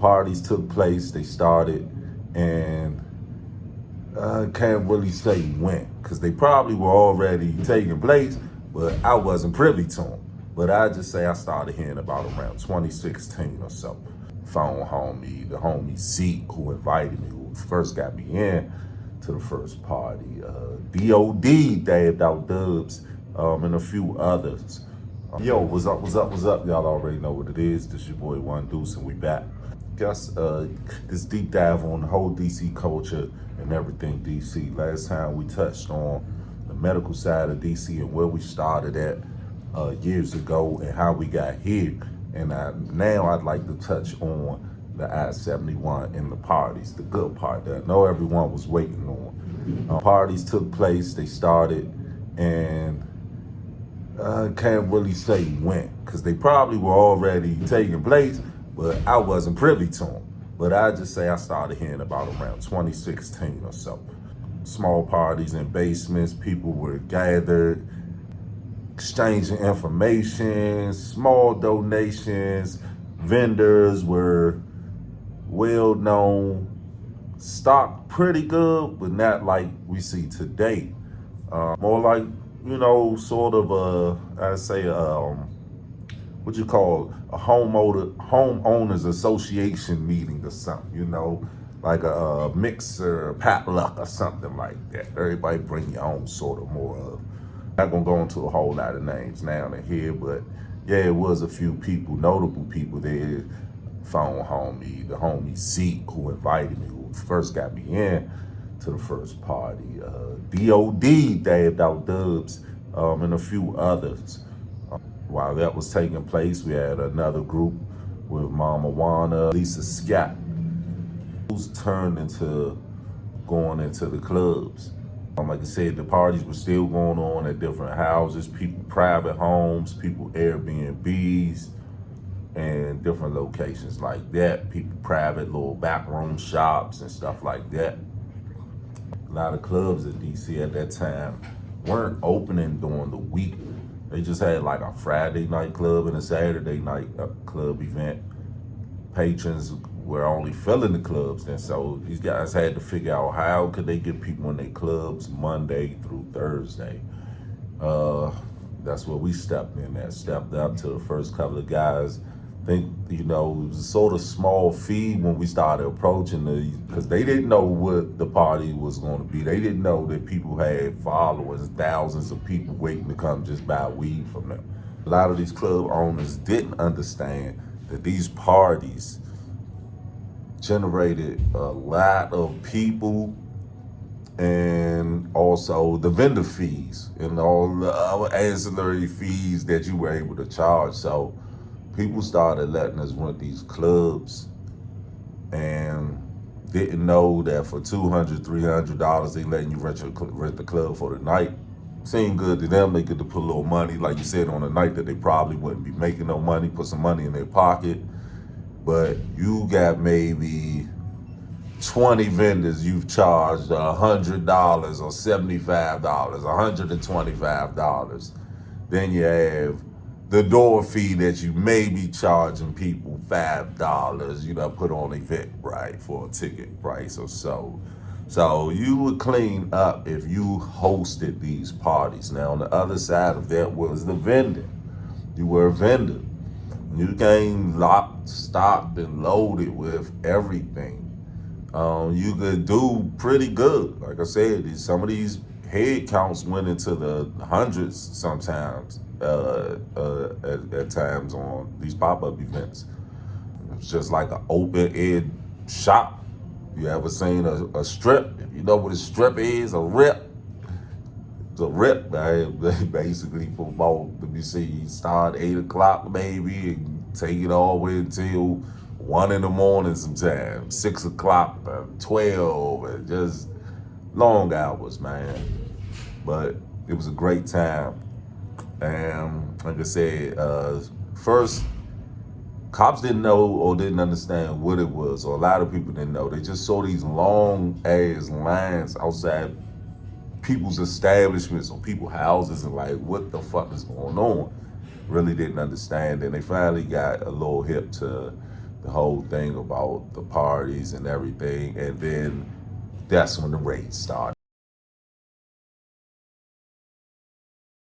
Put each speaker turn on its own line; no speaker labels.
parties took place, they started, and I can't really say when, because they probably were already taking place, but I wasn't privy to them. But I just say I started hearing about around 2016 or so. Phone homie, the homie Zeke, who invited me, who first got me in to the first party. DOD, Dabbed Out Dubs, and a few others. Yo, what's up, what's up, what's up? Y'all already know what it is. This your boy One Deuce, and we back. Guess this deep dive on the whole DC culture and everything DC. Last time we touched on the medical side of DC and where we started at years ago and how we got here. And now I'd like to touch on the I-71 and the parties, the good part that I know everyone was waiting on. Parties took place, they started, and I can't really say when, because they probably were already taking place, but I wasn't privy to them. But I just say I started hearing about around 2016 or so. Small parties in basements, people were gathered, exchanging information, small donations, vendors were well known, stocked pretty good, but not like we see today. More like, you know, sort of I'd say what you call a homeowners association meeting or something, you know, like a mixer, potluck or something like that. Everybody bring your own sort of more of. Not gonna go into a whole lot of names now and here, but yeah, it was a few people, notable people there. Phone homie, the homie Zeke, who invited me, who first got me in to the first party. DOD, Dabbed Out Dubs, and a few others. While that was taking place, we had another group with Mama Wana, Lisa Scott, who's turned into going into the clubs. Like I said, the parties were still going on at different houses, people private homes, people Airbnbs, and different locations like that. People private little backroom shops and stuff like that. A lot of clubs in DC at that time weren't opening during the week. They just had like a Friday night club and a Saturday night club event. Patrons were only filling the clubs then, so these guys had to figure out how could they get people in their clubs Monday through Thursday. That's where we stepped in at, stepped up to the first couple of guys. I think, you know, it was a sort of small fee when we started approaching because they didn't know what the party was going to be. They didn't know that people had followers, thousands of people waiting to come just buy weed from them. A lot of these club owners didn't understand that these parties generated a lot of people and also the vendor fees and all the other ancillary fees that you were able to charge. So people started letting us rent these clubs and didn't know that for $200, $300, they letting you rent the club for the night. Seemed good to them. They get to put a little money, like you said, on a night that they probably wouldn't be making no money, put some money in their pocket. But you got maybe 20 vendors you've charged $100 or $75, $125. Then you have the door fee that you may be charging people $5, you know, put on event right for a ticket price or so. So you would clean up if you hosted these parties. Now on the other side of that was the vendor. You were a vendor. You came locked, stocked, and loaded with everything. You could do pretty good. Like I said, some of these head counts went into the hundreds sometimes at times on these pop-up events. It's just like an open-air shop. You ever seen a strip? If you know what a strip is, a rip. It's a rip, man. Basically for about, let me see, start 8 o'clock maybe and take it all the way until 1 in the morning sometimes, 6 o'clock, 12, and just long hours, man. But it was a great time. And like I said, first, cops didn't know or didn't understand what it was, or a lot of people didn't know. They just saw these long ass lines outside people's establishments or people's houses and like, what the fuck is going on? Really didn't understand. And they finally got a little hip to the whole thing about the parties and everything. And then that's when the raids started.